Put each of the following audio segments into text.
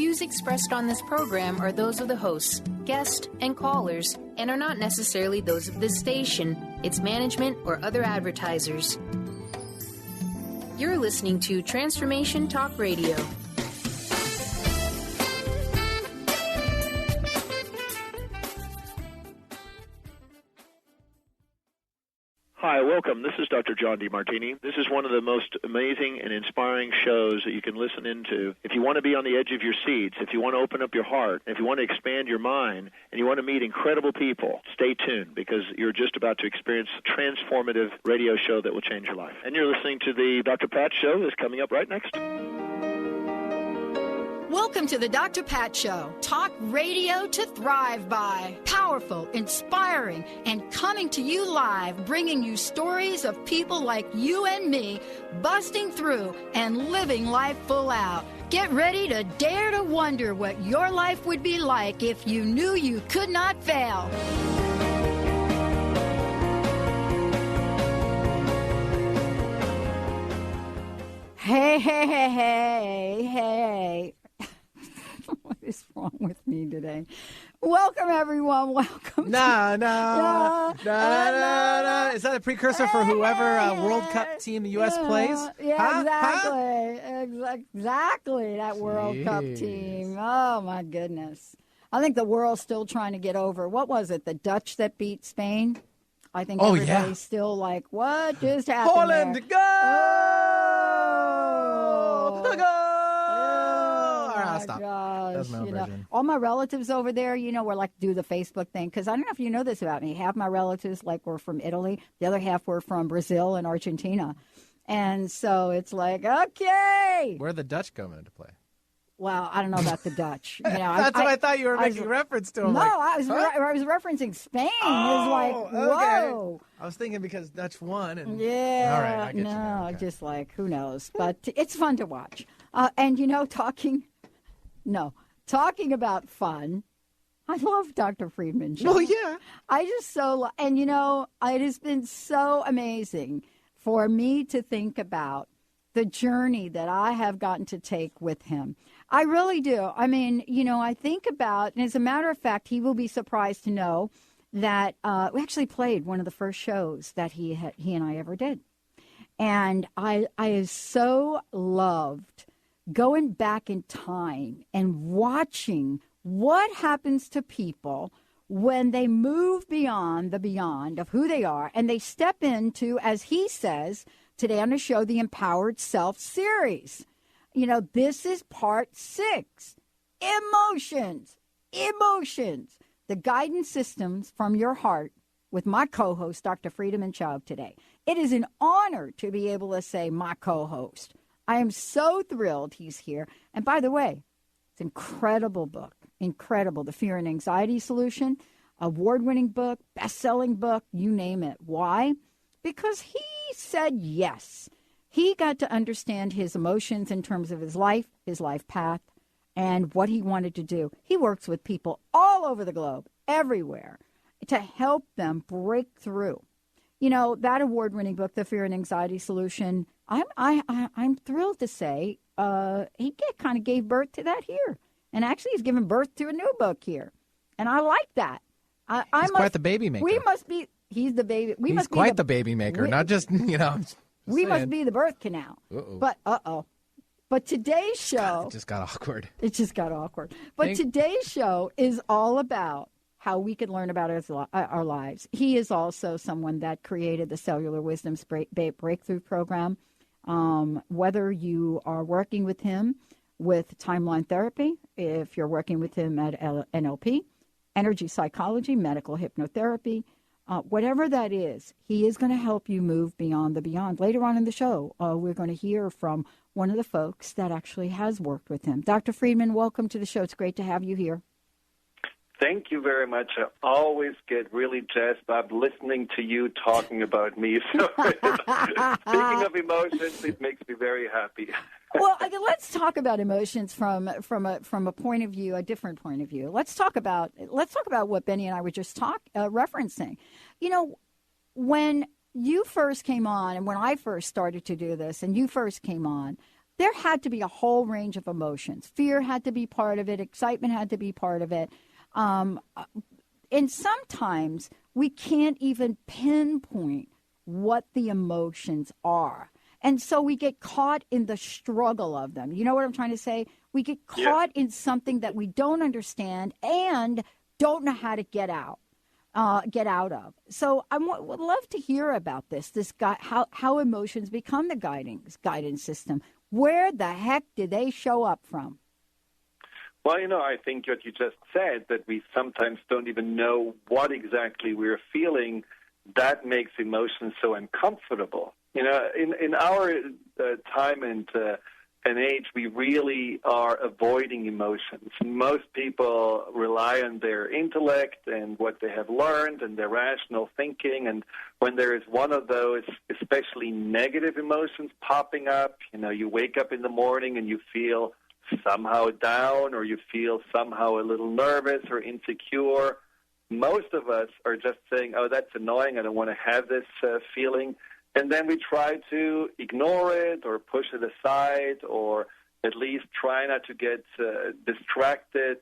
views expressed on this program are those of the hosts, guests, and callers, and are not necessarily those of this station, its management, or other advertisers. You're listening to Transformation Talk Radio. Hi, welcome. This is Dr. John DeMartini. This is one of the most amazing and inspiring shows that you can listen into. If you want to be on the edge of your seats, if you want to open up your heart, if you want to expand your mind, and you want to meet incredible people, stay tuned because you're just about to experience a transformative radio show that will change your life. And you're listening to the Dr. Pat Show that's coming up right next. Welcome to the Dr. Pat Show. Talk radio to thrive by. Powerful, inspiring, and coming to you live, bringing you stories of people like you and me busting through and living life full out. Get ready to dare to wonder what your life would be like if you knew you could not fail. Hey. What is wrong with me today? Welcome, everyone. Welcome. No. Is that a precursor for whoever World Cup team the U.S. plays? Yeah, exactly. That World Cup team. Oh, my goodness. I think the world's still trying to get over. What was it? The Dutch that beat Spain? I think everybody's still like, what just happened Holland, there? go! Stop. Gosh, That's my version. All my relatives over there, were like do the Facebook thing because I don't know if you know this about me. Half my relatives were from Italy, the other half were from Brazil and Argentina, and so it's like okay. Where are the Dutch coming into play? Well, I don't know about the Dutch. That's what I thought you were making reference to. No, I was referencing Spain. It was like whoa. Okay. I was thinking because Dutch won. And... Yeah. All right, I get you now. Okay. Just like who knows, but it's fun to watch. And talking about fun, I love Dr. Friedemann Schaub. Well, yeah. I just and it has been so amazing for me to think about the journey that I have gotten to take with him. I really do. I mean, I think about, and as a matter of fact, he will be surprised to know that we actually played one of the first shows that he and I ever did. And I have so loved going back in time and watching what happens to people when they move beyond the beyond of who they are and they step into, as he says today on the show, the Empowered Self series. This is part 6, emotions, the guidance systems from your heart with my co-host, Dr. Friedemann Schaub today. It is an honor to be able to say my co-host. I am so thrilled he's here. And by the way, it's an incredible book, incredible. The Fear and Anxiety Solution, award-winning book, best-selling book, you name it. Why? Because he said yes. He got to understand his emotions in terms of his life path, and what he wanted to do. He works with people all over the globe, everywhere, to help them break through. That award-winning book, The Fear and Anxiety Solution, I'm thrilled to say he kind of gave birth to that here. And actually he's given birth to a new book here. And I like that. He's quite the baby maker. He's the baby. He's quite the baby maker, not just, we must be the birth canal. Uh-oh. But today's show... God, it just got awkward. But today's show is all about how we could learn about our lives. He is also someone that created the Cellular Wisdom Breakthrough Program. Whether you are working with him with timeline therapy, if you're working with him at NLP, energy psychology, medical hypnotherapy, whatever that is, he is going to help you move beyond the beyond. Later on in the show, we're going to hear from one of the folks that actually has worked with him. Dr. Friedemann, welcome to the show. It's great to have you here. Thank you very much. I always get really jazzed up listening to you talking about me. So, speaking of emotions, it makes me very happy. Well, let's talk about emotions from a point of view, a different point of view. Let's talk about what Benny and I were just referencing. When you first came on, and when I first started to do this, and you first came on, there had to be a whole range of emotions. Fear had to be part of it. Excitement had to be part of it. And sometimes we can't even pinpoint what the emotions are. And so we get caught in the struggle of them. You know what I'm trying to say? We get caught in something that we don't understand and don't know how to get out of. So I would love to hear about this how emotions become the guidance system. Where the heck did they show up from? Well, I think what you just said, that we sometimes don't even know what exactly we're feeling, that makes emotions so uncomfortable. In our time and age, we really are avoiding emotions. Most people rely on their intellect and what they have learned and their rational thinking. And when there is one of those, especially negative emotions popping up, you wake up in the morning and you feel somehow down, or you feel somehow a little nervous or insecure. Most of us are just saying, oh, that's annoying, I don't want to have this feeling. And then we try to ignore it or push it aside, or at least try not to get distracted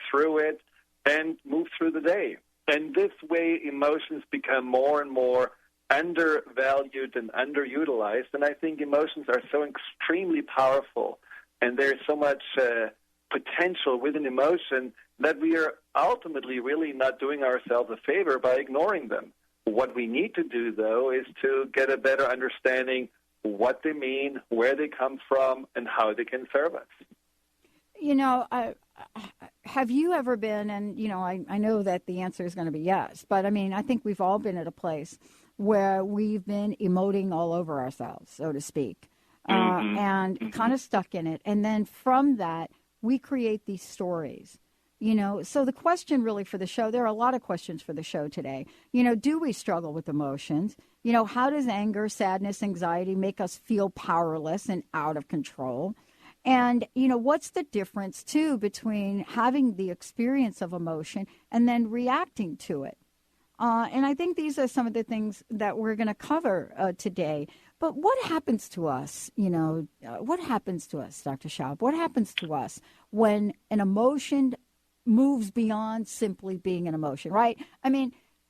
through it and move through the day. And this way, emotions become more and more undervalued and underutilized. And I think emotions are so extremely powerful, and there's so much potential within emotion that we are ultimately really not doing ourselves a favor by ignoring them. What we need to do, though, is to get a better understanding what they mean, where they come from, and how they can serve us. Have you ever been, and, I know that the answer is going to be yes, but, I think we've all been at a place where we've been emoting all over ourselves, so to speak, and kind of stuck in it. And then from that, we create these stories. So the question really for the show, there are a lot of questions for the show today. Do we struggle with emotions? How does anger, sadness, anxiety make us feel powerless and out of control? And, what's the difference, too, between having the experience of emotion and then reacting to it? And I think these are some of the things that we're going to cover today. But what happens to us, what happens to us, Dr. Schaub? What happens to us when an emotion moves beyond simply being an emotion, right?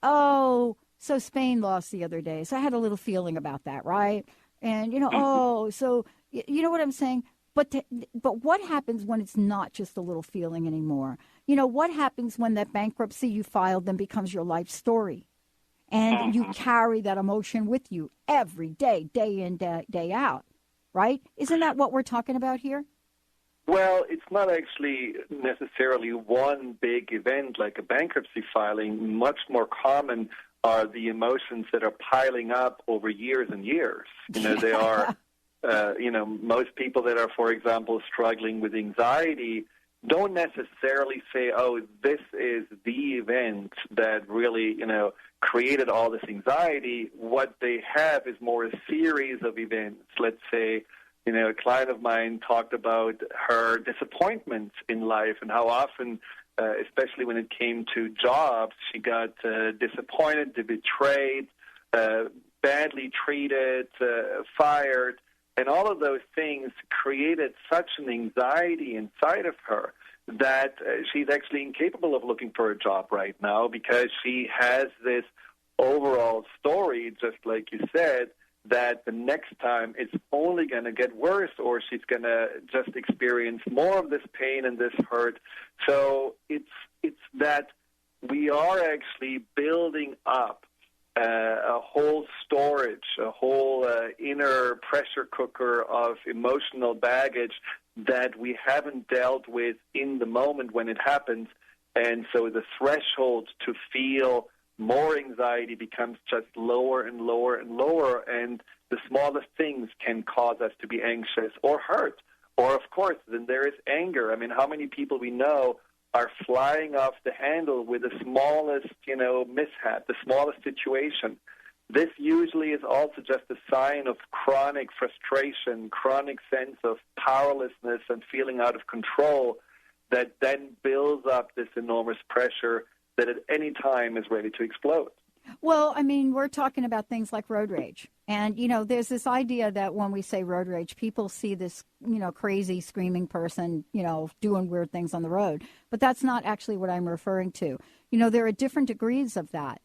So Spain lost the other day, so I had a little feeling about that, right? And, so you know what I'm saying? But what happens when it's not just a little feeling anymore? What happens when that bankruptcy you filed then becomes your life story? And you carry that emotion with you every day, day in, day out, right? Isn't that what we're talking about here? Well, it's not actually necessarily one big event like a bankruptcy filing. Much more common are the emotions that are piling up over years and years. They are, most people that are, for example, struggling with anxiety don't necessarily say, oh, this is the event that really, created all this anxiety. What they have is more a series of events. Let's say, a client of mine talked about her disappointments in life and how often, especially when it came to jobs, she got disappointed, betrayed, badly treated, fired. And all of those things created such an anxiety inside of her that she's actually incapable of looking for a job right now because she has this overall story, just like you said, that the next time it's only going to get worse, or she's going to just experience more of this pain and this hurt. So it's that we are actually building up a whole storage, a whole inner pressure cooker of emotional baggage that we haven't dealt with in the moment when it happens. And so the threshold to feel more anxiety becomes just lower and lower and lower, and the smallest things can cause us to be anxious or hurt. Or, of course, then there is anger. How many people we know are flying off the handle with the smallest, mishap, the smallest situation. This usually is also just a sign of chronic frustration, chronic sense of powerlessness and feeling out of control that then builds up this enormous pressure that at any time is ready to explode. Well, I mean, we're talking about things like road rage. And, there's this idea that when we say road rage, people see this, crazy screaming person, doing weird things on the road. But that's not actually what I'm referring to. There are different degrees of that.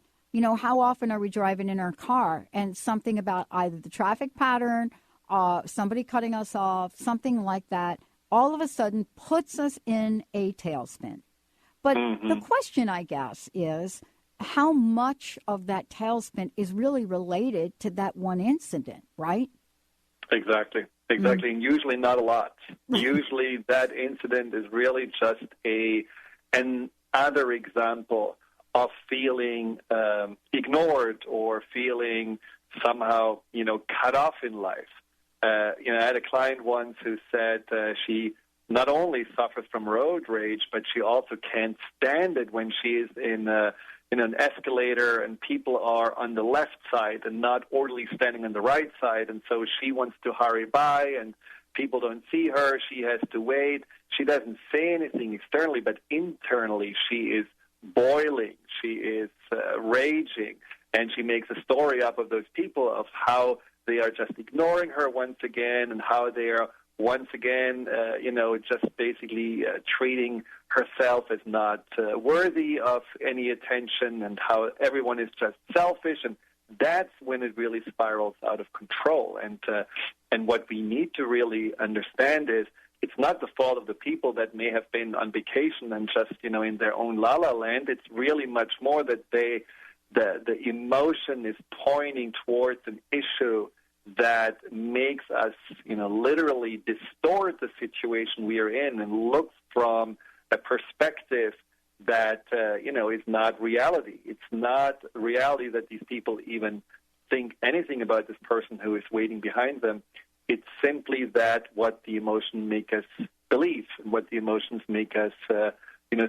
How often are we driving in our car and something about either the traffic pattern, somebody cutting us off, something like that, all of a sudden puts us in a tailspin. But the question, I guess, is how much of that tailspin is really related to that one incident, right? Exactly. And usually not a lot. Usually that incident is really just another example of feeling ignored or feeling somehow, cut off in life. I had a client once who said she not only suffers from road rage, but she also can't stand it when she is in an escalator and people are on the left side and not orderly standing on the right side. And so she wants to hurry by and people don't see her. She has to wait. She doesn't say anything externally, but internally she is boiling. She is raging. And she makes a story up of those people of how they are just ignoring her once again and how they are once again, just basically treating herself as not worthy of any attention and how everyone is just selfish. And that's when it really spirals out of control. And what we need to really understand is it's not the fault of the people that may have been on vacation and just, in their own la-la land. It's really much more that the emotion is pointing towards an issue that makes us, literally distort the situation we are in and look from a perspective that, is not reality. It's not reality that these people even think anything about this person who is waiting behind them. It's simply that what the emotions make us believe, and what the emotions make us,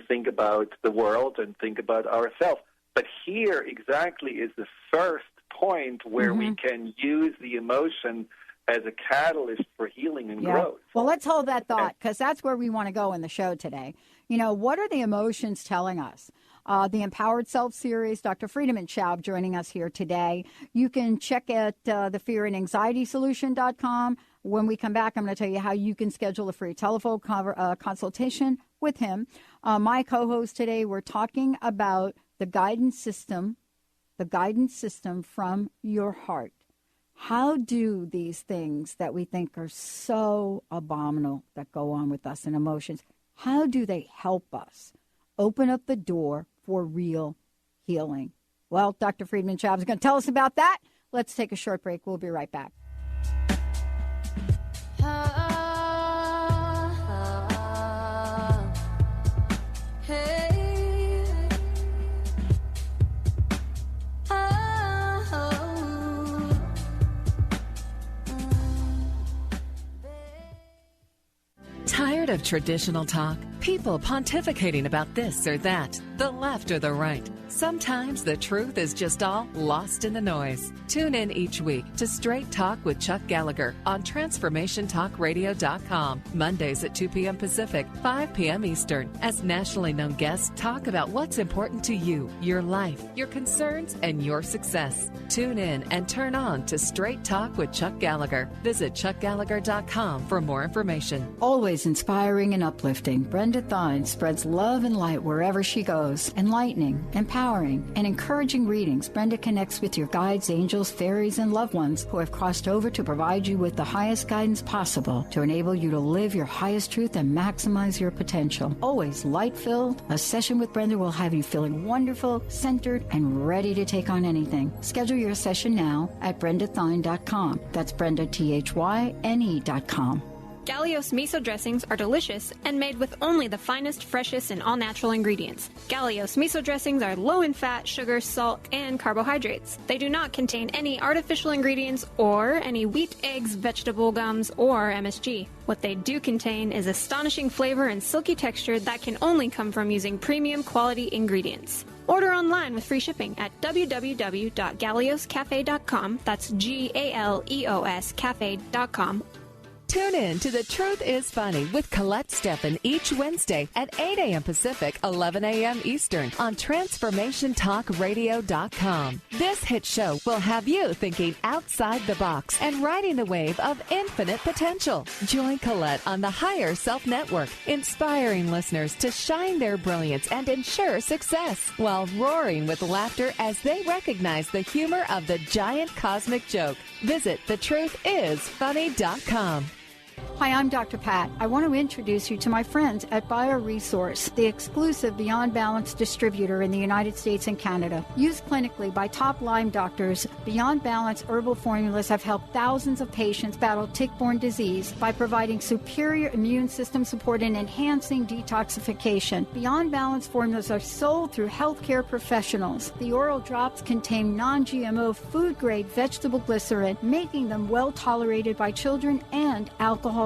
think about the world and think about ourselves. But here exactly is the first point where we can use the emotion as a catalyst for healing and growth. Well, let's hold that thought because that's where we want to go in the show today. What are the emotions telling us? The Empowered Self series, Dr. Friedemann Schaub joining us here today. You can check at thefearandanxietysolution.com. When we come back, I'm going to tell you how you can schedule a free telephone consultation with him. My co-host today, we're talking about the guidance system from your heart. How do these things that we think are so abominable that go on with us and emotions, how do they help us open up the door for real healing? Well, Dr. Friedemann Schaub is going to tell us about that. Let's take a short break. We'll be right back. Tired of traditional talk? People pontificating about this or that, the left or the right. Sometimes the truth is just all lost in the noise. Tune in each week to Straight Talk with Chuck Gallagher on TransformationTalkRadio.com, Mondays at 2 p.m. Pacific, 5 p.m. Eastern, as nationally known guests talk about what's important to you, your life, your concerns, and your success. Tune in and turn on to Straight Talk with Chuck Gallagher. Visit ChuckGallagher.com for more information. Always inspiring and uplifting, Brenda Thine spreads love and light wherever she goes, enlightening, empowering, and encouraging readings. Brenda connects with your guides, angels, fairies, and loved ones who have crossed over to provide you with the highest guidance possible to enable you to live your highest truth and maximize your potential. Always light-filled, a session with Brenda will have you feeling wonderful, centered, and ready to take on anything. Schedule your session now at BrendaThine.com. That's Brenda, THYNE.com. Galios miso dressings are delicious and made with only the finest, freshest, and all-natural ingredients. Galios miso dressings are low in fat, sugar, salt, and carbohydrates. They do not contain any artificial ingredients or any wheat, eggs, vegetable gums, or MSG. What they do contain is astonishing flavor and silky texture that can only come from using premium quality ingredients. Order online with free shipping at www.galioscafe.com. That's GALEOS cafe.com. Tune in to The Truth is Funny with Colette Steffen each Wednesday at 8 a.m. Pacific, 11 a.m. Eastern on TransformationTalkRadio.com. This hit show will have you thinking outside the box and riding the wave of infinite potential. Join Colette on the Higher Self Network, inspiring listeners to shine their brilliance and ensure success while roaring with laughter as they recognize the humor of the giant cosmic joke. Visit thetruthisfunny.com. Hi, I'm Dr. Pat. I want to introduce you to my friends at BioResource, the exclusive Beyond Balance distributor in the United States and Canada. Used clinically by top Lyme doctors, Beyond Balance herbal formulas have helped thousands of patients battle tick-borne disease by providing superior immune system support and enhancing detoxification. Beyond Balance formulas are sold through healthcare professionals. The oral drops contain non-GMO food-grade vegetable glycerin, making them well-tolerated by children and alcohol-sensitive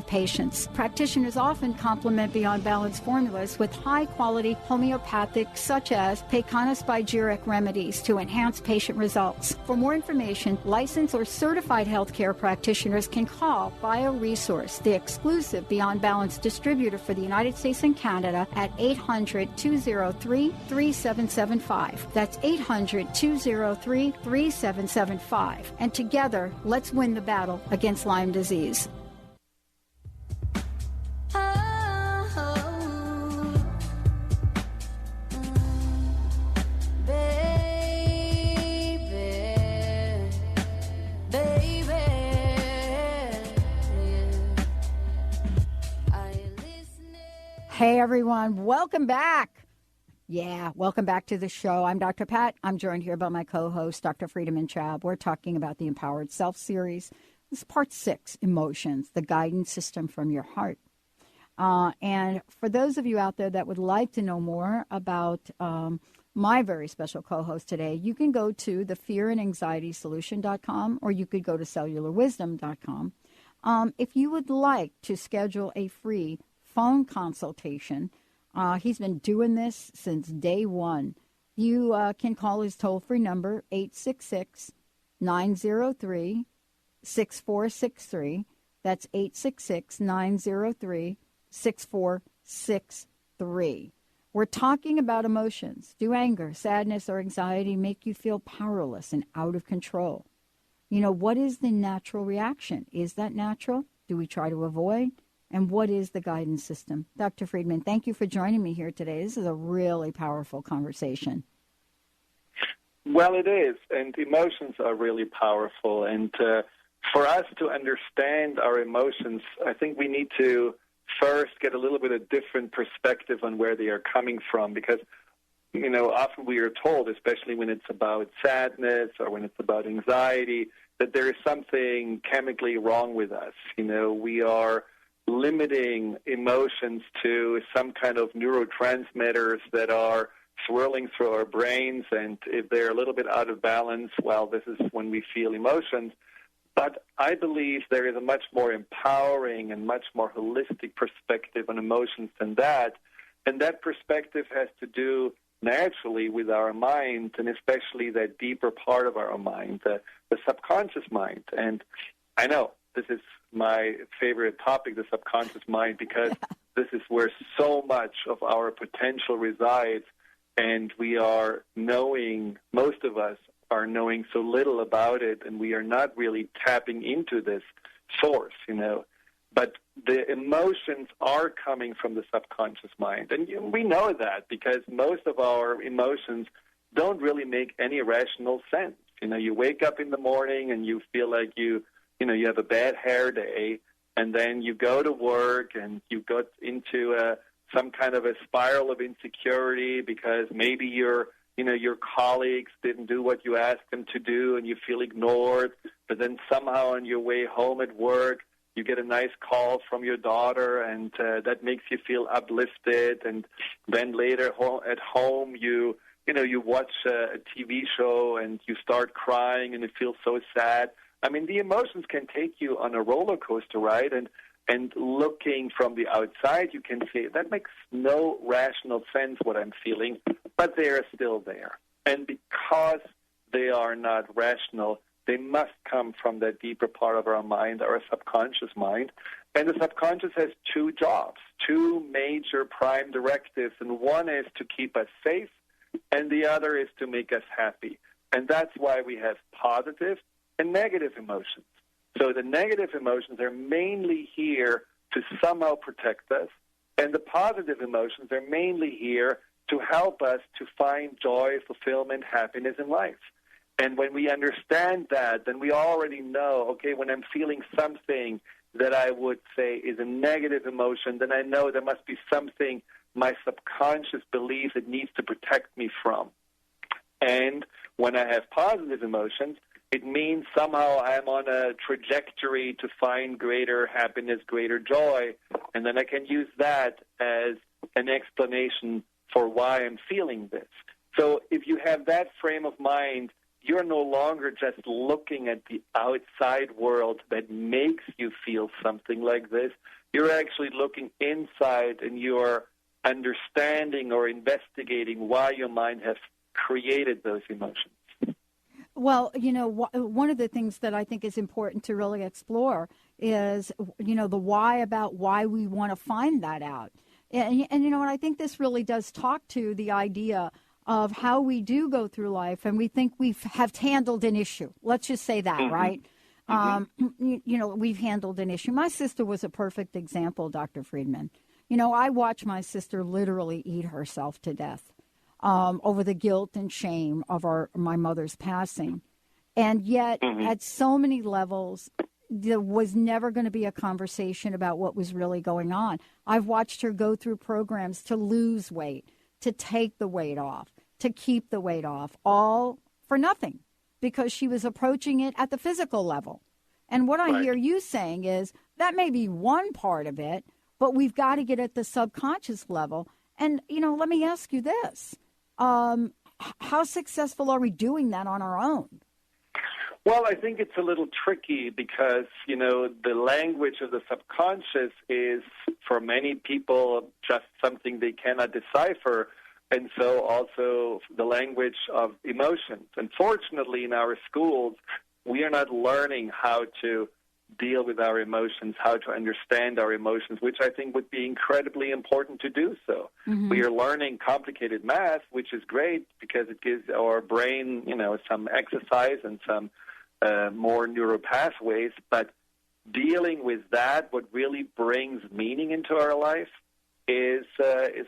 patients. Practitioners often complement Beyond Balance formulas with high-quality homeopathic, such as pecanospigeric remedies to enhance patient results. For more information, licensed or certified healthcare practitioners can call BioResource, the exclusive Beyond Balance distributor for the United States and Canada, at 800-203-3775. That's 800-203-3775. And together, let's win the battle against Lyme disease. Hey, everyone. Welcome back. Welcome back to the show. I'm Dr. Pat. I'm joined here by my co-host, Dr. Friedemann Schaub. We're talking about the Empowered Self series. This is part 6, Emotions, the guidance system from your heart. And for those of you out there that would like to know more about my very special co-host today, you can go to thefearandanxietysolution.com or you could go to cellularwisdom.com. If you would like to schedule a free phone consultation, he's been doing this since day one. You can call his toll-free number, 866-903-6463. That's 866-903-6463. We're talking about emotions. Do anger, sadness, or anxiety make you feel powerless and out of control? You know, what is the natural reaction? Is that natural? Do we try to avoid? And what is the guidance system? Dr. Friedemann, thank you for joining me here today. This is a really powerful conversation. Well, it is, and emotions are really powerful. And for us to understand our emotions, I think we need to first get a little bit of different perspective on where they are coming from, because, you know, often we are told, especially when it's about sadness or when it's about anxiety, that there is something chemically wrong with us. You know, we are limiting emotions to some kind of neurotransmitters that are swirling through our brains, and if they're a little bit out of balance, well, this is when we feel emotions. But I believe there is a much more empowering and much more holistic perspective on emotions than that, and that perspective has to do naturally with our mind, and especially that deeper part of our mind, the subconscious mind. And I know this is my favorite topic, the subconscious mind, because this is where so much of our potential resides, and we are knowing, most of us are knowing so little about it, and we are not really tapping into this source, you know. But the emotions are coming from the subconscious mind, and we know that because most of our emotions don't really make any rational sense. You know, you wake up in the morning and you feel like you have a bad hair day, and then you go to work and you go into some kind of a spiral of insecurity because maybe your colleagues didn't do what you asked them to do and you feel ignored. But then somehow on your way home at work, you get a nice call from your daughter, and that makes you feel uplifted. And then later at home, you watch a TV show and you start crying and it feels so sad. I mean, the emotions can take you on a roller coaster ride, and looking from the outside, you can say, that makes no rational sense what I'm feeling, but they are still there. And because they are not rational, they must come from that deeper part of our mind, our subconscious mind. And the subconscious has two jobs, two major prime directives, and one is to keep us safe, and the other is to make us happy. And that's why we have positive and negative emotions. So the negative emotions are mainly here to somehow protect us, and the positive emotions are mainly here to help us to find joy, fulfillment, happiness in life. And when we understand that, then we already know, okay, when I'm feeling something that I would say is a negative emotion, then I know there must be something my subconscious believes it needs to protect me from. And when I have positive emotions, it means somehow I'm on a trajectory to find greater happiness, greater joy, and then I can use that as an explanation for why I'm feeling this. So if you have that frame of mind, you're no longer just looking at the outside world that makes you feel something like this. You're actually looking inside, and you're understanding or investigating why your mind has created those emotions. Well, one of the things that I think is important to really explore is, the why about why we want to find that out. And and I think this really does talk to the idea of how we do go through life, and we think we have handled an issue. Let's just say that, right? We've handled an issue. My sister was a perfect example, Dr. Friedemann. I watched my sister literally eat herself to death over the guilt and shame of my mother's passing. And yet, at so many levels, there was never going to be a conversation about what was really going on. I've watched her go through programs to lose weight, to take the weight off, to keep the weight off, all for nothing, because she was approaching it at the physical level. And what I hear you saying is that may be one part of it, but we've got to get at the subconscious level. And, let me ask you this. How successful are we doing that on our own? Well, I think it's a little tricky because, the language of the subconscious is, for many people, just something they cannot decipher, and so also the language of emotions. Unfortunately, in our schools, we are not learning how to deal with our emotions, how to understand our emotions, which I think would be incredibly important to do so. We are learning complicated math, which is great because it gives our brain, some exercise and some more neural pathways, but dealing with that, what really brings meaning into our life, is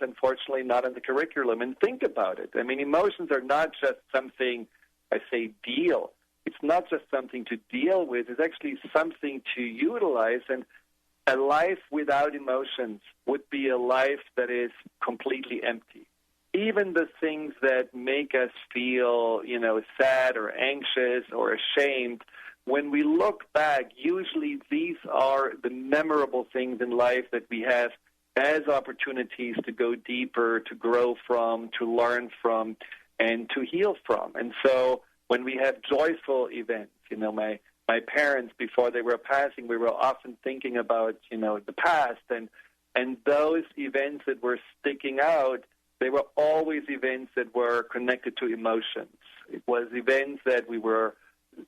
unfortunately not in the curriculum. And think about it. I mean, emotions are not just something, deal. It's not just something to deal with. It's actually something to utilize. And a life without emotions would be a life that is completely empty. Even the things that make us feel, sad or anxious or ashamed, when we look back, usually these are the memorable things in life that we have as opportunities to go deeper, to grow from, to learn from, and to heal from. And so when we have joyful events, my parents, before they were passing, we were often thinking about, the past, and those events that were sticking out, they were always events that were connected to emotions. It was events that we were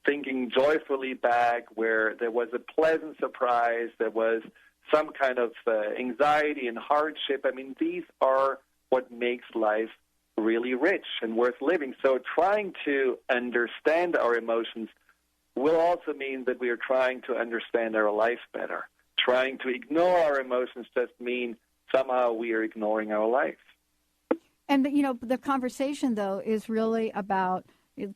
thinking joyfully back, where there was a pleasant surprise, there was some kind of anxiety and hardship. I mean, these are what makes life really rich and worth living. So trying to understand our emotions will also mean that we are trying to understand our life better. Trying to ignore our emotions just mean somehow we are ignoring our life. And, the conversation, though, is really about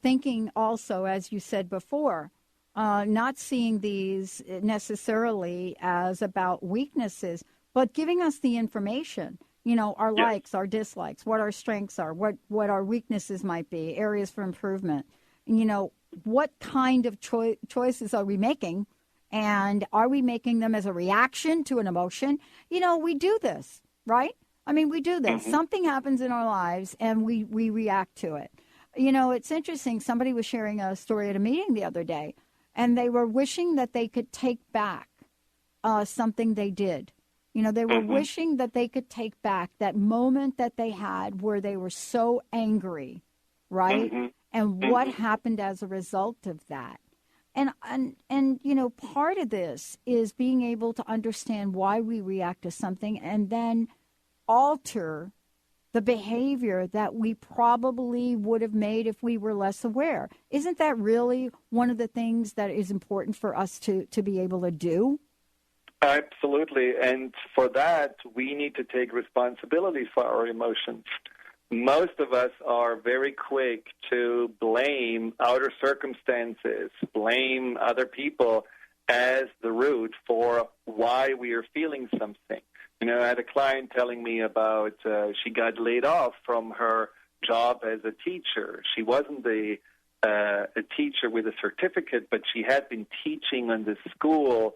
thinking also, as you said before, not seeing these necessarily as about weaknesses, but giving us the information, our likes, our dislikes, what our strengths are, what our weaknesses might be, areas for improvement. What kind of choices are we making, and are we making them as a reaction to an emotion? We do this, right? I mean, we do this. Something happens in our lives, and we react to it. It's interesting. Somebody was sharing a story at a meeting the other day, and they were wishing that they could take back something they did. They were wishing that they could take back that moment that they had where they were so angry, right? And what happened as a result of that. And you know, part of this is being able to understand why we react to something and then alter the behavior that we probably would have made if we were less aware. Isn't that really one of the things that is important for us to be able to do? Absolutely. And for that, we need to take responsibility for our emotions. Most of us are very quick to blame outer circumstances, blame other people as the root for why we are feeling something. You know, I had a client telling me about she got laid off from her job as a teacher. She wasn't a teacher with a certificate, but she had been teaching on the school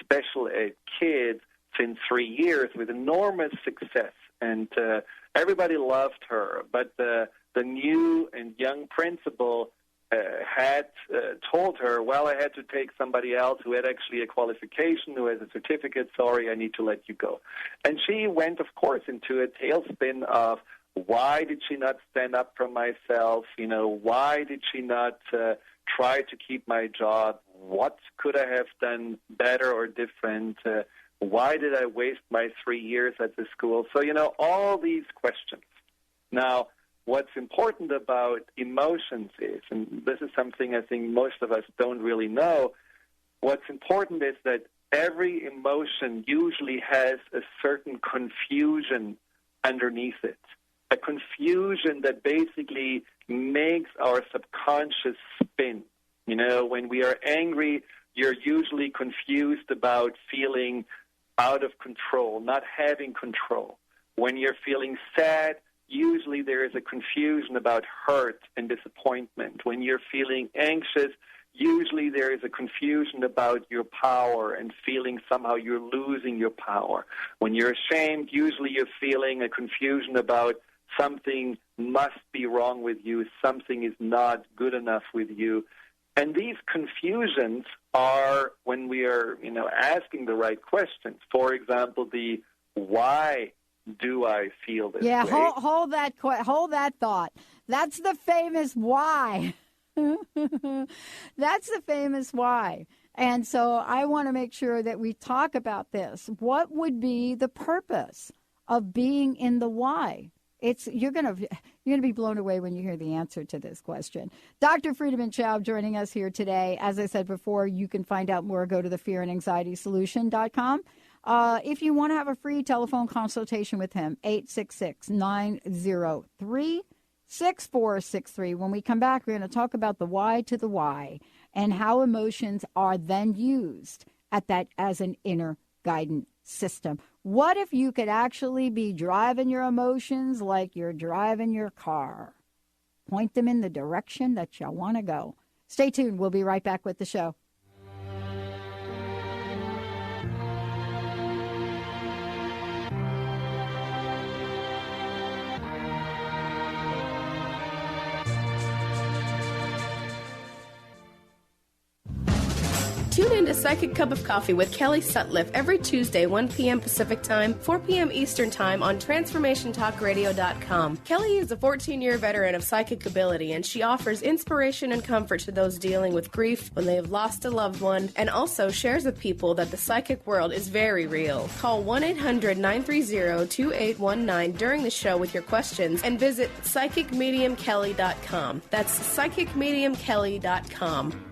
special ed kids since 3 years with enormous success. And everybody loved her. But the new and young principal had told her, well, I had to take somebody else who had actually a qualification, who has a certificate. Sorry, I need to let you go. And she went, of course, into a tailspin of why did she not stand up for myself? You know, why did she not try to keep my job? What could I have done better or different? Why did I waste my 3 years at the school? So, you know, all these questions. Now, what's important about emotions is, and this is something I think most of us don't really know, what's important is that every emotion usually has a certain confusion underneath it, a confusion that basically makes our subconscious spin. You know, when we are angry, you're usually confused about feeling out of control, not having control. When you're feeling sad, usually there is a confusion about hurt and disappointment. When you're feeling anxious, usually there is a confusion about your power and feeling somehow you're losing your power. When you're ashamed, usually you're feeling a confusion about something must be wrong with you, something is not good enough with you. And these confusions are when we are, you know, asking the right questions. For example, the why do I feel this way? Yeah, hold that thought. That's the famous why. That's the famous why. And so I want to make sure that we talk about this. What would be the purpose of being in the why? You're gonna be blown away when you hear the answer to this question. Dr. Friedemann Schaub joining us here today. As I said before, you can find out more. Go to thefearandanxietysolution.com. If you want to have a free telephone consultation with him, 866-903-6463. When we come back, we're going to talk about the why to the why and how emotions are then used at that as an inner guidance system. What if you could actually be driving your emotions like you're driving your car? Point them in the direction that you want to go. Stay tuned. We'll be right back with the show. Tune in to Psychic Cup of Coffee with Kelly Sutliff every Tuesday, 1 p.m. Pacific Time, 4 p.m. Eastern Time on TransformationTalkRadio.com. Kelly is a 14-year veteran of psychic ability, and she offers inspiration and comfort to those dealing with grief when they have lost a loved one, and also shares with people that the psychic world is very real. Call 1-800-930-2819 during the show with your questions, and visit PsychicMediumKelly.com. That's PsychicMediumKelly.com.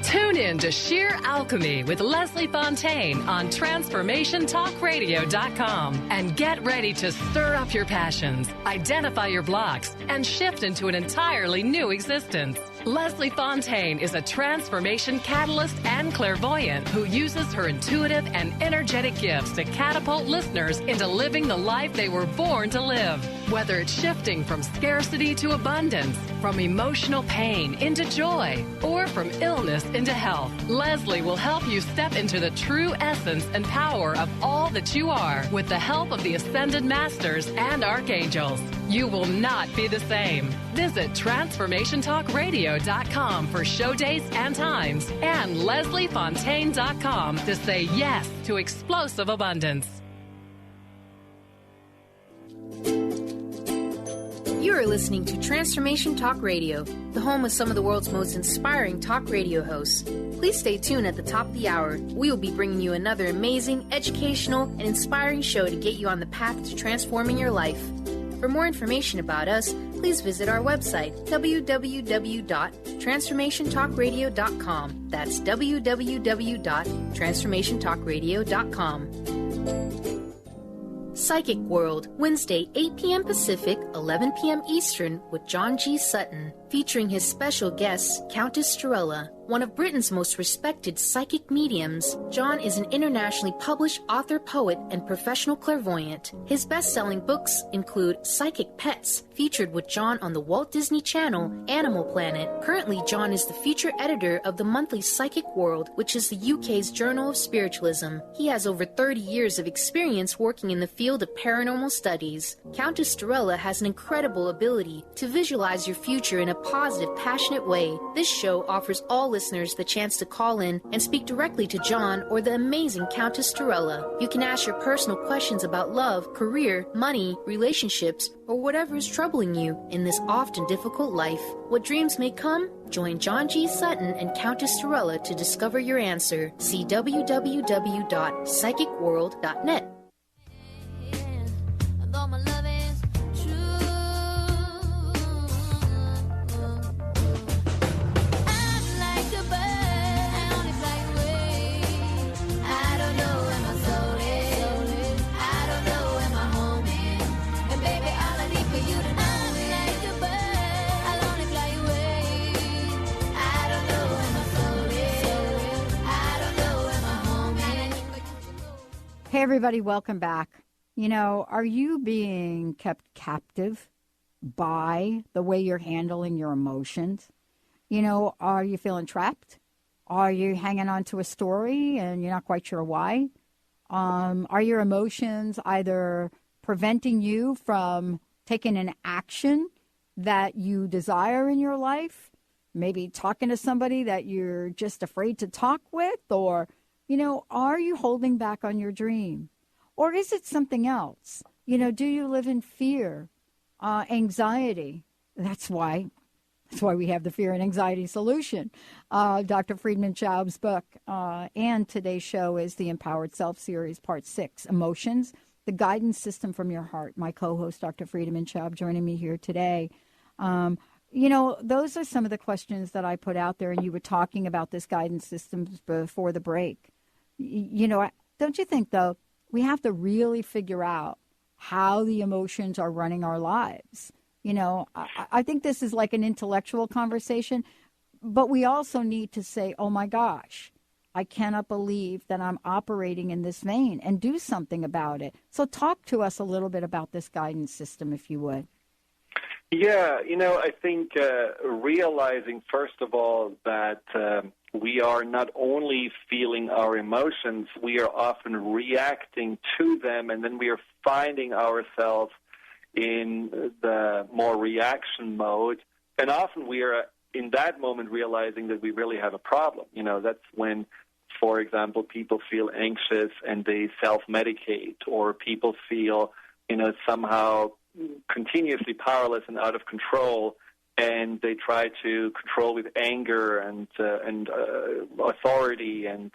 Tune in to Sheer Alchemy with Leslie Fontaine on TransformationTalkRadio.com and get ready to stir up your passions, identify your blocks, and shift into an entirely new existence. Leslie Fontaine is a transformation catalyst and clairvoyant who uses her intuitive and energetic gifts to catapult listeners into living the life they were born to live. Whether it's shifting from scarcity to abundance, from emotional pain into joy, or from illness into health, Leslie will help you step into the true essence and power of all that you are with the help of the Ascended Masters and Archangels. You will not be the same. Visit TransformationTalkRadio.com for show dates and times, and LeslieFontaine.com to say yes to explosive abundance. You are listening to Transformation Talk Radio, the home of some of the world's most inspiring talk radio hosts. Please stay tuned at the top of the hour. We will be bringing you another amazing, educational, and inspiring show to get you on the path to transforming your life. For more information about us, please visit our website, www.transformationtalkradio.com. That's www.transformationtalkradio.com. Psychic World, Wednesday, 8 p.m. Pacific, 11 p.m. Eastern, with John G. Sutton, featuring his special guest, Countess Strella. One of Britain's most respected psychic mediums, John is an internationally published author, poet, and professional clairvoyant. His best-selling books include Psychic Pets, featured with John on the Walt Disney Channel, Animal Planet. Currently, John is the feature editor of the monthly Psychic World, which is the UK's Journal of Spiritualism. He has over 30 years of experience working in the field of paranormal studies. Countess Strella has an incredible ability to visualize your future in a positive, passionate way. This show offers all listeners the chance to call in and speak directly to John or the amazing Countess Strella. You can ask your personal questions about love, career, money, relationships, or whatever is troubling you in this often difficult life. What dreams may come? Join John G. Sutton and Countess Strella to discover your answer. See www.psychicworld.net. Hey, everybody, welcome back. You know, are you being kept captive by the way you're handling your emotions? You know, are you feeling trapped? Are you hanging on to a story and you're not quite sure why? Are your emotions either preventing you from taking an action that you desire in your life? Maybe talking to somebody that you're just afraid to talk with? Or, you know, are you holding back on your dream? Or is it something else? You know, do you live in fear, anxiety? That's why we have the Fear and Anxiety Solution. Dr. Friedemann Schaub's book and today's show is the Empowered Self Series, Part 6, Emotions, the Guidance System from Your Heart. My co-host, Dr. Friedemann Schaub, joining me here today. You know, those are some of the questions that I put out there, and you were talking about this guidance system before the break. You know, don't you think, though, we have to really figure out how the emotions are running our lives? You know, I think this is like an intellectual conversation, but we also need to say, oh, my gosh, I cannot believe that I'm operating in this vein, and do something about it. So talk to us a little bit about this guidance system, if you would. Yeah, you know, I think realizing, first of all, that we are not only feeling our emotions, we are often reacting to them, and then we are finding ourselves in the more reaction mode. And often we are, in that moment, realizing that we really have a problem. You know, that's when, for example, people feel anxious and they self-medicate, or people feel, you know, somehow continuously powerless and out of control, and they try to control with anger and authority, and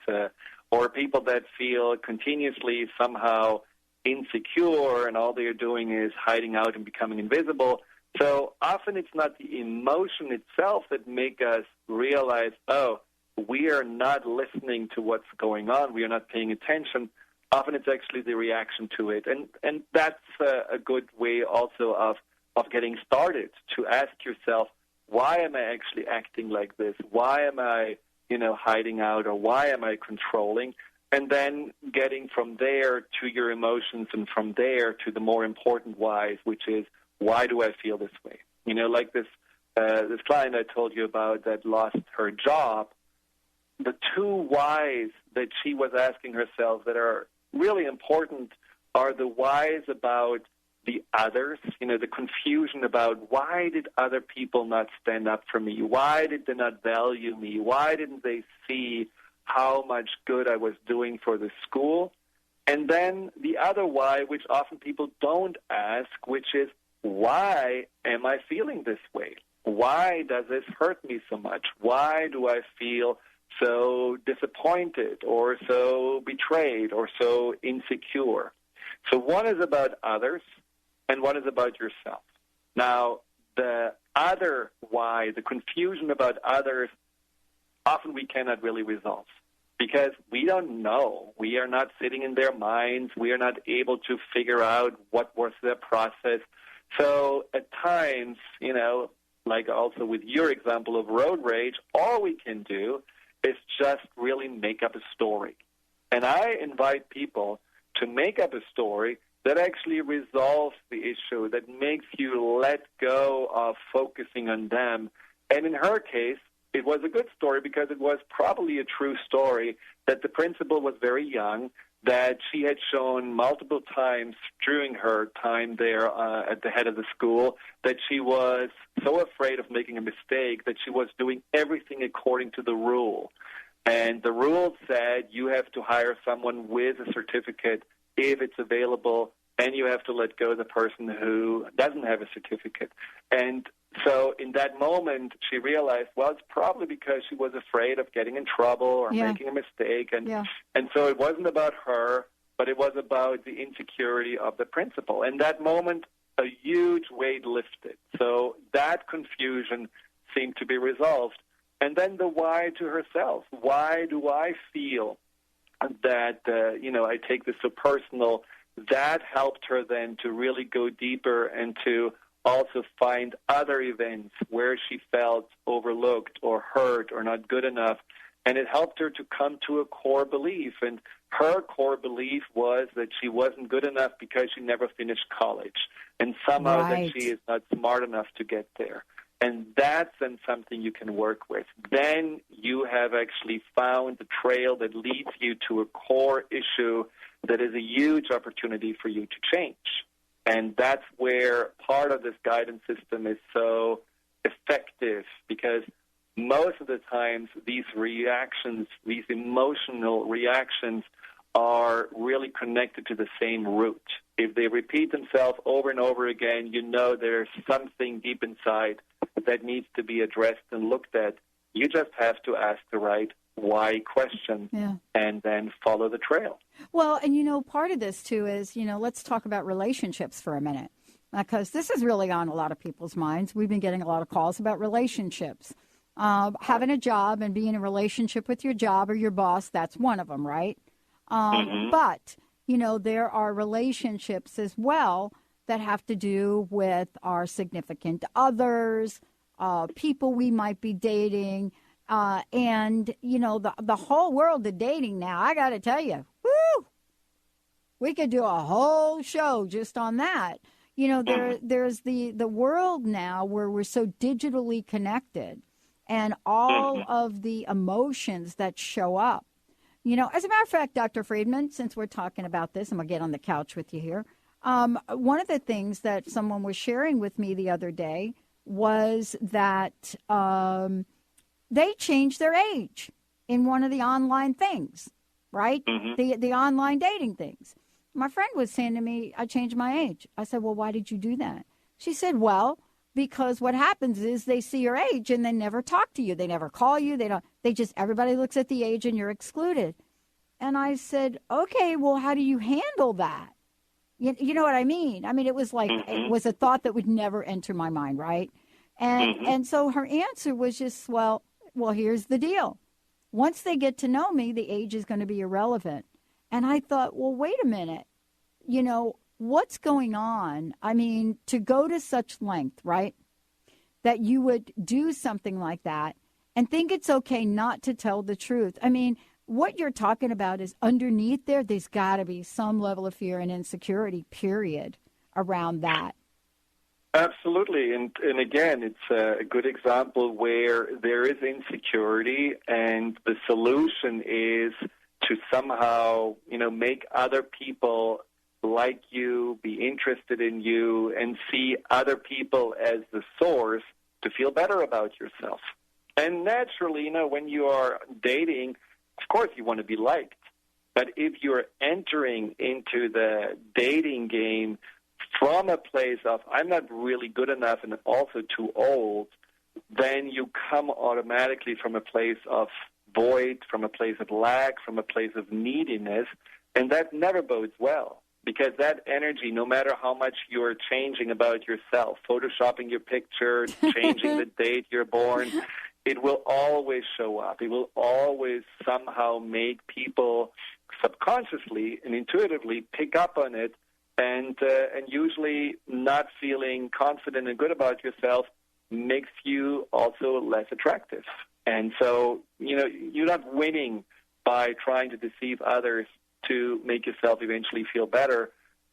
or people that feel continuously somehow insecure, and all they're doing is hiding out and becoming invisible. So often it's not the emotion itself that make us realize, oh, we are not listening to what's going on, we are not paying attention. Often it's actually the reaction to it. And that's a good way also of getting started, to ask yourself, why am I actually acting like this? Why am I, you know, hiding out, or why am I controlling? And then getting from there to your emotions, and from there to the more important whys, which is, why do I feel this way? You know, like this client I told you about that lost her job, the two whys that she was asking herself that are really important are the whys about the others, you know, the confusion about, why did other people not stand up for me? Why did they not value me? Why didn't they see how much good I was doing for the school? And then the other why, which often people don't ask, which is, why am I feeling this way? Why does this hurt me so much? Why do I feel so disappointed or so betrayed or so insecure? So one is about others and one is about yourself. Now, the other why, the confusion about others, often we cannot really resolve because we don't know. We are not sitting in their minds. We are not able to figure out what was their process. So at times, like also with your example of road rage, all we can do is just really make up a story. And I invite people to make up a story that actually resolves the issue, that makes you let go of focusing on them. And in her case, it was a good story because it was probably a true story that the principal was very young, that she had shown multiple times during her time there at the head of the school that she was so afraid of making a mistake that she was doing everything according to the rule. And the rule said you have to hire someone with a certificate if it's available, and you have to let go the person who doesn't have a certificate. And so in that moment, she realized, well, it's probably because she was afraid of getting in trouble or making a mistake. And so it wasn't about her, but it was about the insecurity of the principal. And that moment, a huge weight lifted. So that confusion seemed to be resolved. And then the why to herself. Why do I feel that, I take this so personal? That helped her then to really go deeper and to also find other events where she felt overlooked or hurt or not good enough. And it helped her to come to a core belief. And her core belief was that she wasn't good enough because she never finished college. And somehow that she is not smart enough to get there. And that's then something you can work with. Then you have actually found the trail that leads you to a core issue that is a huge opportunity for you to change. And that's where part of this guidance system is so effective, because most of the times these reactions, these emotional reactions, are really connected to the same root. If they repeat themselves over and over again, there's something deep inside that needs to be addressed and looked at. You just have to ask the right why question and then follow the trail. Well, and part of this too is, let's talk about relationships for a minute, because this is really on a lot of people's minds. We've been getting a lot of calls about relationships. Having a job and being in a relationship with your job or your boss, that's one of them, right? But, there are relationships as well that have to do with our significant others, people we might be dating, and, the whole world of dating now, I got to tell you, woo, we could do a whole show just on that. There's the world now where we're so digitally connected, and all of the emotions that show up. As a matter of fact, Dr. Friedemann, since we're talking about this, I'm going to get on the couch with you here. One of the things that someone was sharing with me the other day was that they changed their age in one of the online things, right? The online dating things. My friend was saying to me, I changed my age. I said, well, why did you do that? She said, well, because what happens is they see your age and they never talk to you. They never call you. Everybody looks at the age and you're excluded. And I said, okay, well, how do you handle that? You know what I mean? I mean, it was like, it was a thought that would never enter my mind, right? And so her answer was just, well, here's the deal. Once they get to know me, the age is going to be irrelevant. And I thought, well, wait a minute. What's going on? I mean, to go to such length, right, that you would do something like that and think it's okay not to tell the truth. I mean, what you're talking about is underneath there's got to be some level of fear and insecurity, period, around that. Absolutely. And again, it's a good example where there is insecurity, and the solution is to somehow, make other people like you, be interested in you, and see other people as the source to feel better about yourself. And naturally, when you are dating, of course you want to be liked. But if you're entering into the dating game from a place of I'm not really good enough and also too old, then you come automatically from a place of void, from a place of lack, from a place of neediness, and that never bodes well. Because that energy, no matter how much you're changing about yourself, photoshopping your picture, changing the date you're born, it will always show up. It will always somehow make people subconsciously and intuitively pick up on it, and usually not feeling confident and good about yourself makes you also less attractive. And so, you're not winning by trying to deceive others to make yourself eventually feel better.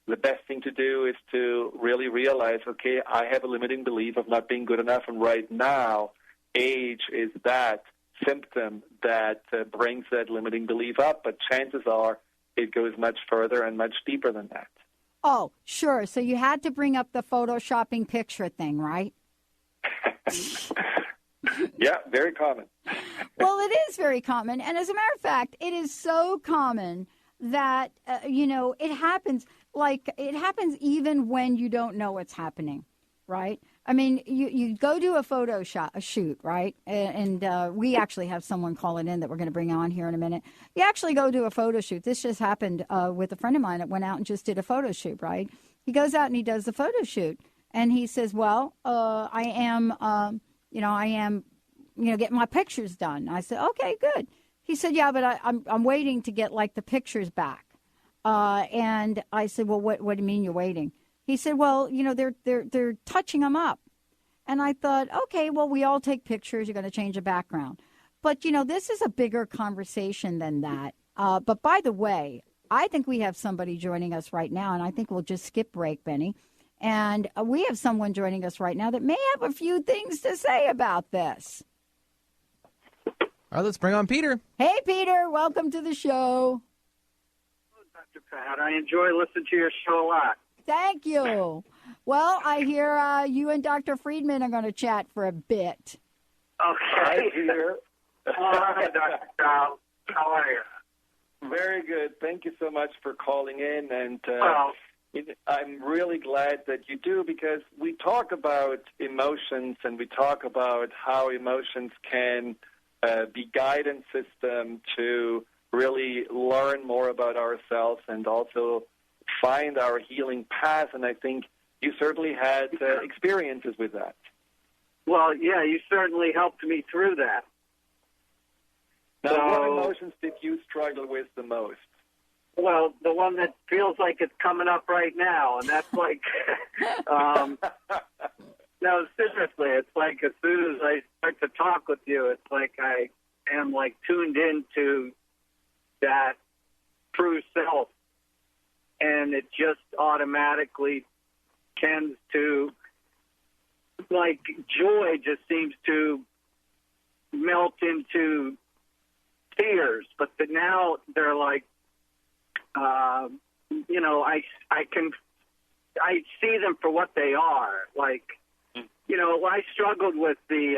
The best thing to do is to really realize, okay, I have a limiting belief of not being good enough, and right now, age is that symptom that brings that limiting belief up, but chances are it goes much further and much deeper than that. Oh, sure. So you had to bring up the photoshopping picture thing, right? Yeah, very common. Well, it is very common. And as a matter of fact, it is so common that, it happens. Like, it happens even when you don't know what's happening, right? I mean, you go do a shoot, right? And we actually have someone calling in that we're going to bring on here in a minute. You actually go do a photo shoot. This just happened with a friend of mine that went out and just did a photo shoot, right? He goes out and he does the photo shoot. And he says, well, I am getting my pictures done. I said, okay, good. He said, yeah, but I'm waiting to get, like, the pictures back. And I said, well, what do you mean you're waiting? He said, well, they're touching them up. And I thought, okay, well, we all take pictures. You're going to change the background. But, this is a bigger conversation than that. But by the way, I think we have somebody joining us right now, and I think we'll just skip break, Benny. And we have someone joining us right now that may have a few things to say about this. All right, let's bring on Peter. Hey, Peter, welcome to the show. Hello, Dr. Pat. I enjoy listening to your show a lot. Thank you. Well, I hear you and Dr. Friedemann are going to chat for a bit. Okay. Hi, Peter. All right, Dr. Schaub. How are you? Very good. Thank you so much for calling in. And I'm really glad that you do, because we talk about emotions and we talk about how emotions can be guidance system to really learn more about ourselves and also find our healing path. And I think you certainly had experiences with that. Well, yeah, you certainly helped me through that. Now, what emotions did you struggle with the most? Well, the one that feels like it's coming up right now, and that's like, no, seriously, it's like as soon as I start to talk with you, it's like I am like tuned into that true self, and it just automatically tends to, like, joy just seems to melt into tears, but now they're like, I see them for what they are. Like, I struggled with the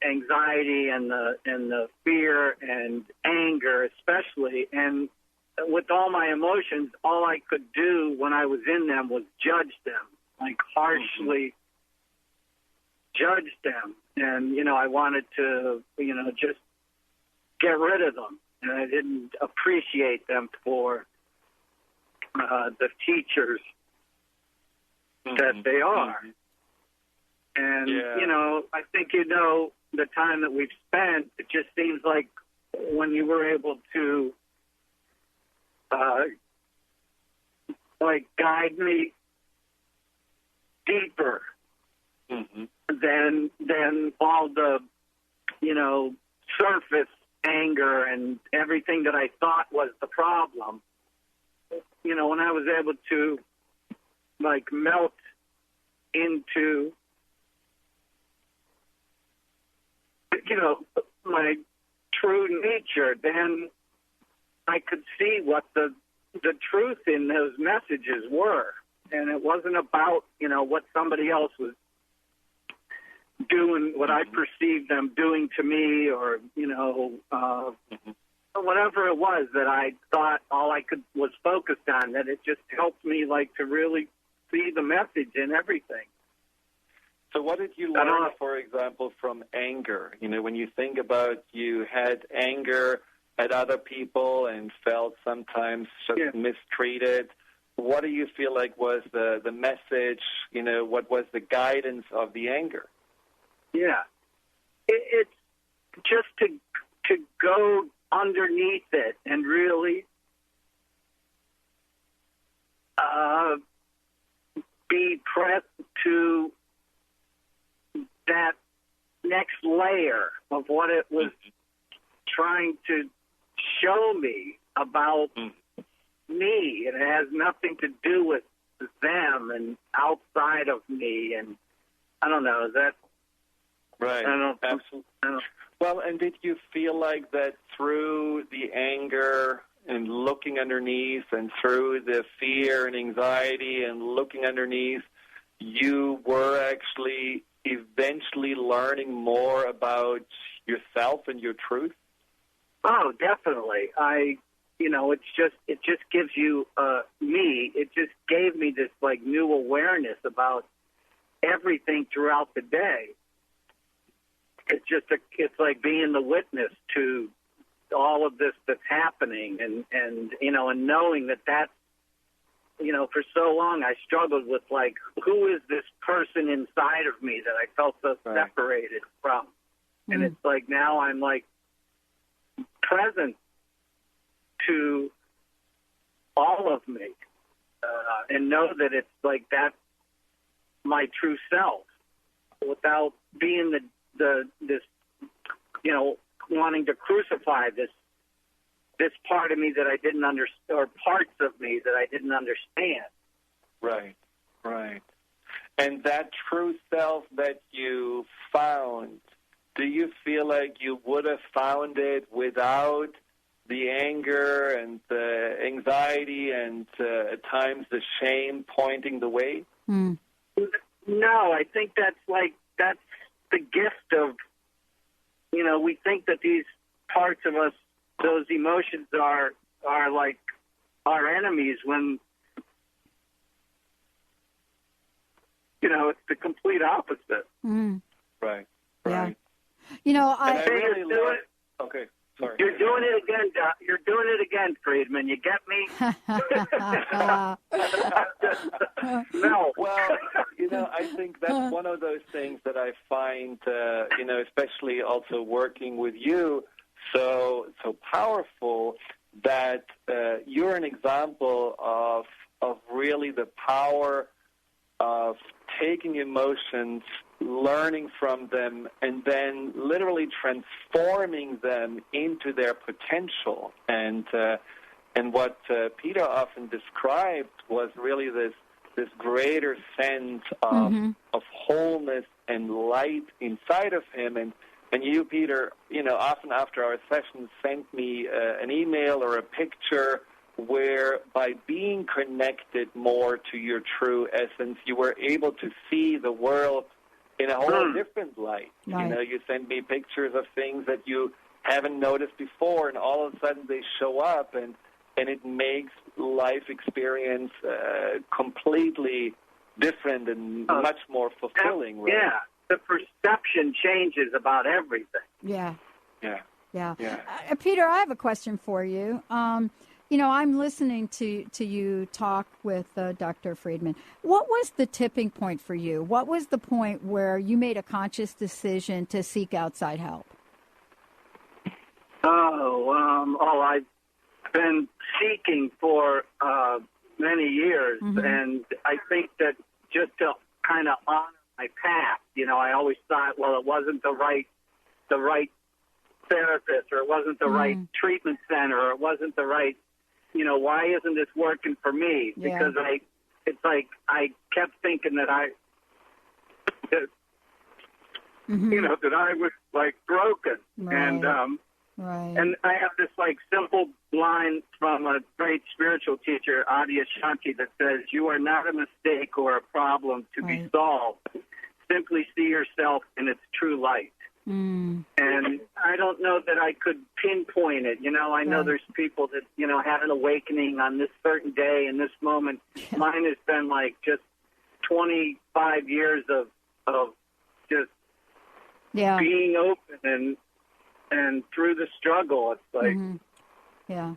anxiety and the fear and anger especially, and with all my emotions, all I could do when I was in them was judge them, like harshly judge them. And, I wanted to, just get rid of them. And I didn't appreciate them for the teachers that they are. And, I think the time that we've spent, it just seems like when you were able to, guide me deeper than all the, surface anger and everything that I thought was the problem. When I was able to, melt into, my true nature, then I could see what the truth in those messages were. And it wasn't about, what somebody else was doing, what I perceived them doing to me, or, whatever it was that I thought all I could was focused on, that it just helped me like to really see the message in everything. So what did you learn, for example, from anger? You know, when you think about you had anger at other people and felt sometimes just mistreated, what do you feel like was the message, you know, what was the guidance of the anger? Yeah. It's just to go underneath it and really be present to that next layer of what it was trying to show me about me. It has nothing to do with them and outside of me. And I don't know, is that right? Absolutely. Well, and did you feel like that through the anger and looking underneath and through the fear and anxiety and looking underneath, you were actually eventually learning more about yourself and your truth? Oh, definitely. It just gives you it just gave me this like new awareness about everything throughout the day. It's like being the witness to all of this that's happening, and knowing that's, for so long I struggled with like, who is this person inside of me that I felt so separated from? And it's like now I'm like present to all of me, and know that it's like that's my true self, without being this wanting to crucify this part of me that I didn't understand, or parts of me that I didn't understand. Right. And that true self that you found, do you feel like you would have found it without the anger and the anxiety and at times the shame pointing the way? No, I think that's the gift of, we think that these parts of us, those emotions are like our enemies, when, it's the complete opposite. Right. Yeah. I really love it. Okay. Sorry. You're doing it again, Doc. You're doing it again, Friedemann. You get me? No. Well, I think that's one of those things that I find, especially also working with you, so powerful, that you're an example of really the power of taking emotions, learning from them, and then literally transforming them into their potential. And what Peter often described was really this greater sense of wholeness and light inside of him. And you, Peter, often after our sessions sent me an email or a picture where by being connected more to your true essence, you were able to see the world in a whole different light. Right. You send me pictures of things that you haven't noticed before, and all of a sudden they show up, and it makes life experience completely different and much more fulfilling. Right? Yeah, the perception changes about everything. Yeah. Yeah. Peter, I have a question for you. I'm listening to you talk with Dr. Friedemann. What was the tipping point for you? What was the point where you made a conscious decision to seek outside help? I've been seeking for many years, and I think that just to kind of honor my past, I always thought, well, it wasn't the right therapist, or it wasn't the right treatment center, or it wasn't the right, why isn't this working for me? Yeah. Because I kept thinking that that I was like broken. Right. And I have this like simple line from a great spiritual teacher, Adya Shanti, that says, "You are not a mistake or a problem to be solved. Simply see yourself in its true light." Mm. And I don't know that I could pinpoint it. You know, I know there's people that, you know, had an awakening on this certain day and this moment. Mine has been like just 25 years of just being open and through the struggle. It's like, yeah,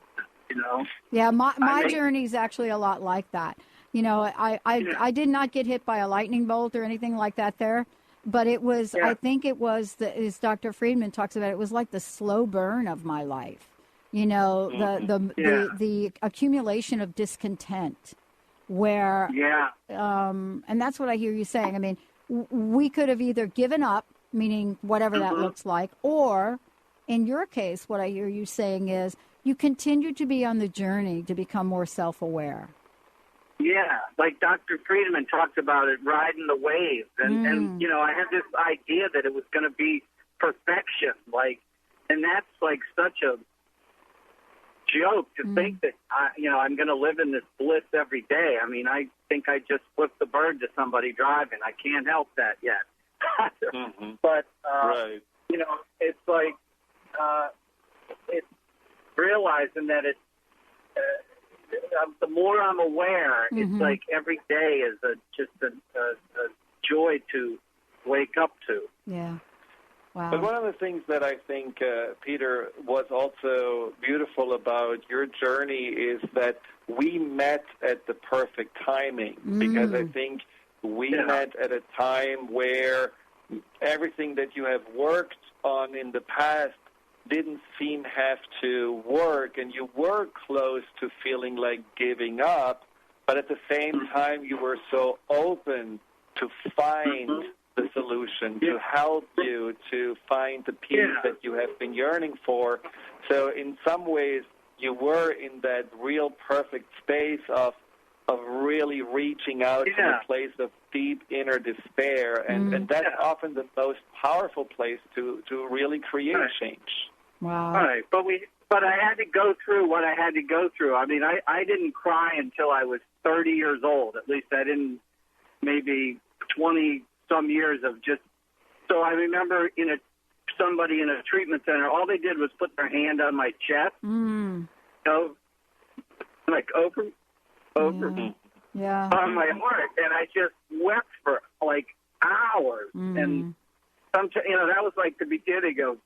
you know. Yeah, my journey is actually a lot like that. You know, I did not get hit by a lightning bolt or anything like that there. But it was, I think it was, as Dr. Friedemann talks about, it was like the slow burn of my life. You know, the accumulation of discontent where, and that's what I hear you saying. I mean, we could have either given up, meaning whatever that looks like, or in your case, what I hear you saying is you continue to be on the journey to become more self-aware. Yeah, like Dr. Friedemann talked about it, riding the waves. And you know, I had this idea that it was going to be perfection. Like, and that's like such a joke to think that, you know, I'm going to live in this bliss every day. I mean, I think I just flipped the bird to somebody driving. I can't help that yet. But, you know, it's like, it's realizing that it's, the more I'm aware, it's like every day is just a joy to wake up to. Yeah. Wow. But one of the things that I think, Peter, was also beautiful about your journey is that we met at the perfect timing, because I think we met at a time where everything that you have worked on in the past didn't seem have to work, and you were close to feeling like giving up, but at the same time you were so open to find the solution, to help you to find the peace that you have been yearning for. So in some ways you were in that real perfect space of really reaching out to a place of deep inner despair, and that's often the most powerful place to really create change. Wow. Right, but I had to go through what I had to go through. I mean, I didn't cry until I was 30 years old. At least I didn't, maybe 20-some years of just. So I remember somebody in a treatment center, all they did was put their hand on my chest, you know, like over on my heart, and I just wept for like hours. And sometimes, you know, that was like the beginning of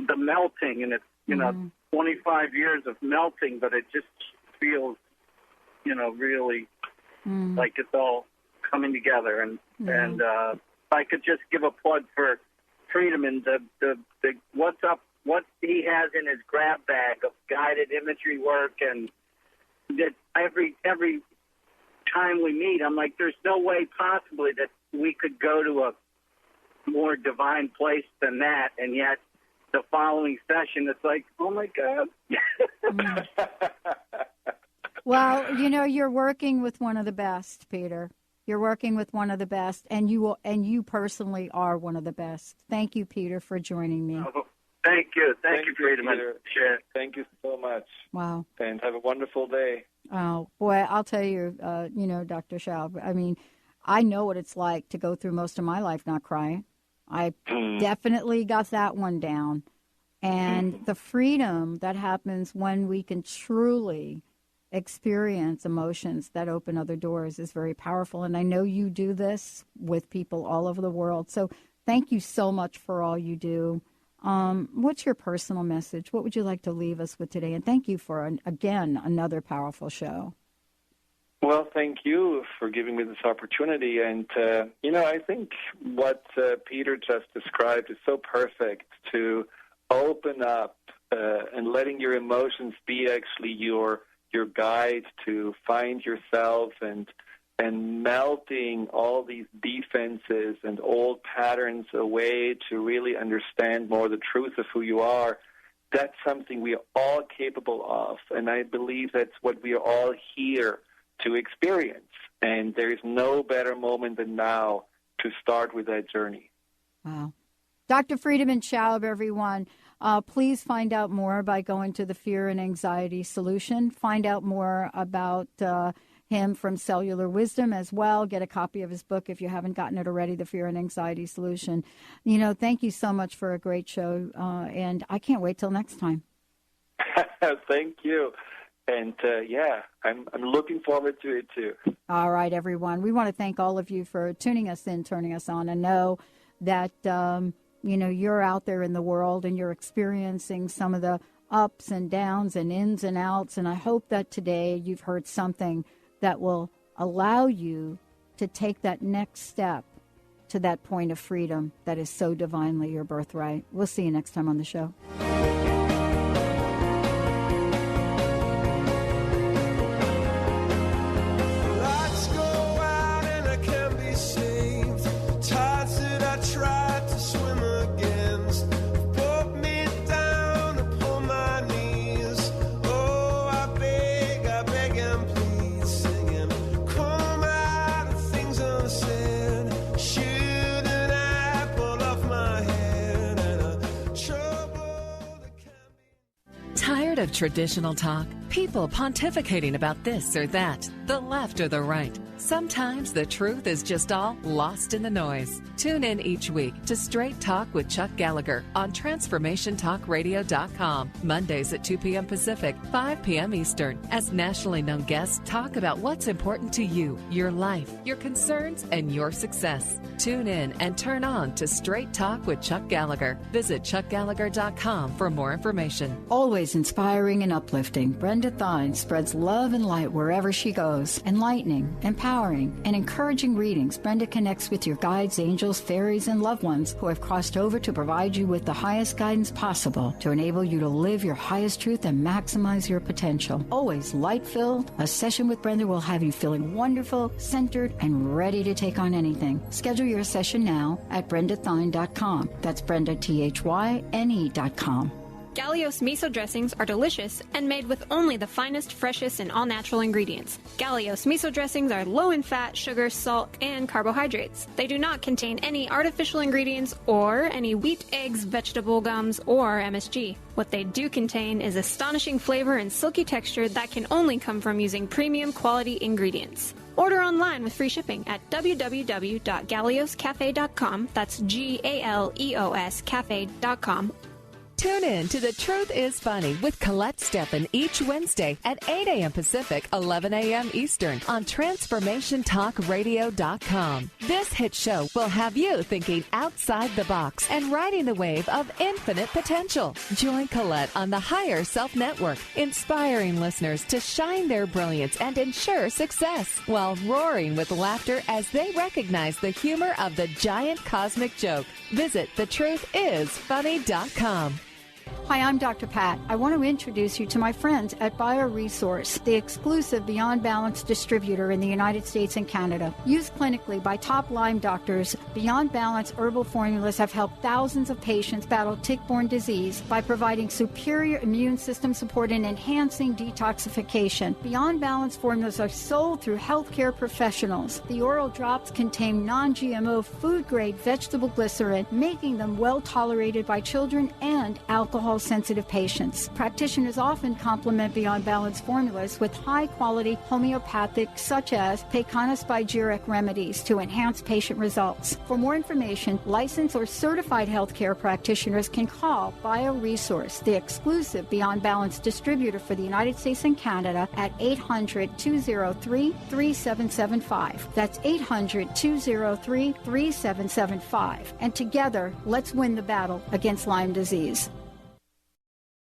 the melting, and it's, you know, 25 years of melting, but it just feels, you know, really like it's all coming together. And if I could just give a plug for Friedemann, the what he has in his grab bag of guided imagery work, and that every time we meet, I'm like, there's no way possibly that we could go to a more divine place than that, and yet the following session, it's like, oh my God. Well, you know, you're working with one of the best, Peter. You're working with one of the best, and you personally are one of the best. Thank you, Peter, for joining me. Thank you, Friedemann. Sure. Thank you so much. Wow. And have a wonderful day. Oh boy, I'll tell you, you know, Dr. Schaub. I mean, I know what it's like to go through most of my life not crying. I definitely got that one down. And the freedom that happens when we can truly experience emotions that open other doors is very powerful. And I know you do this with people all over the world. So thank you so much for all you do. What's your personal message? What would you like to leave us with today? And thank you for, again, another powerful show. Well, thank you for giving me this opportunity. And, you know, I think what Peter just described is so perfect, to open up and letting your emotions be actually your guide to find yourself, and melting all these defenses and old patterns away to really understand more the truth of who you are. That's something we are all capable of, and I believe that's what we are all here to experience. And there is no better moment than now to start with that journey. Wow. Dr. Friedemann Schaub, everyone, please find out more by going to the Fear and Anxiety Solution. Find out more about him from Cellular Wisdom as well. Get a copy of his book if you haven't gotten it already, The Fear and Anxiety Solution. Thank you so much for a great show, and I can't wait till next time. Thank you. And, I'm looking forward to it, too. All right, everyone. We want to thank all of you for tuning us in, turning us on, and know that, you're out there in the world and you're experiencing some of the ups and downs and ins and outs. And I hope that today you've heard something that will allow you to take that next step to that point of freedom that is so divinely your birthright. We'll see you next time on the show. Tired of traditional talk? People pontificating about this or that, the left or the right. Sometimes the truth is just all lost in the noise. Tune in each week to Straight Talk with Chuck Gallagher on TransformationTalkRadio.com, Mondays at 2 p.m. Pacific, 5 p.m. Eastern, as nationally known guests talk about what's important to you, your life, your concerns, and your success. Tune in and turn on to Straight Talk with Chuck Gallagher. Visit ChuckGallagher.com for more information. Always inspiring and uplifting, Brenda Thine spreads love and light wherever she goes, enlightening, empowering, and encouraging readings. Brenda connects with your guides, angels, fairies, and loved ones who have crossed over to provide you with the highest guidance possible to enable you to live your highest truth and maximize your potential. Always light-filled, a session with Brenda will have you feeling wonderful, centered, and ready to take on anything. Schedule your session now at BrendaThine.com. That's BrendaThyne.com. Galeos miso dressings are delicious and made with only the finest, freshest, and all-natural ingredients. Galeos miso dressings are low in fat, sugar, salt, and carbohydrates. They do not contain any artificial ingredients or any wheat, eggs, vegetable gums, or MSG. What they do contain is astonishing flavor and silky texture that can only come from using premium quality ingredients. Order online with free shipping at www.galeoscafe.com. That's GALEOS cafe.com. Tune in to The Truth is Funny with Colette Steffen each Wednesday at 8 a.m. Pacific, 11 a.m. Eastern on TransformationTalkRadio.com. This hit show will have you thinking outside the box and riding the wave of infinite potential. Join Colette on the Higher Self Network, inspiring listeners to shine their brilliance and ensure success while roaring with laughter as they recognize the humor of the giant cosmic joke. Visit thetruthisfunny.com. Hi, I'm Dr. Pat. I want to introduce you to my friends at BioResource, the exclusive Beyond Balance distributor in the United States and Canada. Used clinically by top Lyme doctors, Beyond Balance herbal formulas have helped thousands of patients battle tick-borne disease by providing superior immune system support and enhancing detoxification. Beyond Balance formulas are sold through healthcare professionals. The oral drops contain non-GMO food-grade vegetable glycerin, making them well tolerated by children and alcohol-sensitive patients. Practitioners often complement Beyond Balance formulas with high-quality homeopathic, such as Pecana-Spigeric remedies to enhance patient results. For more information, licensed or certified healthcare practitioners can call BioResource, the exclusive Beyond Balance distributor for the United States and Canada, at 800-203-3775. That's 800-203-3775. And together, let's win the battle against Lyme disease.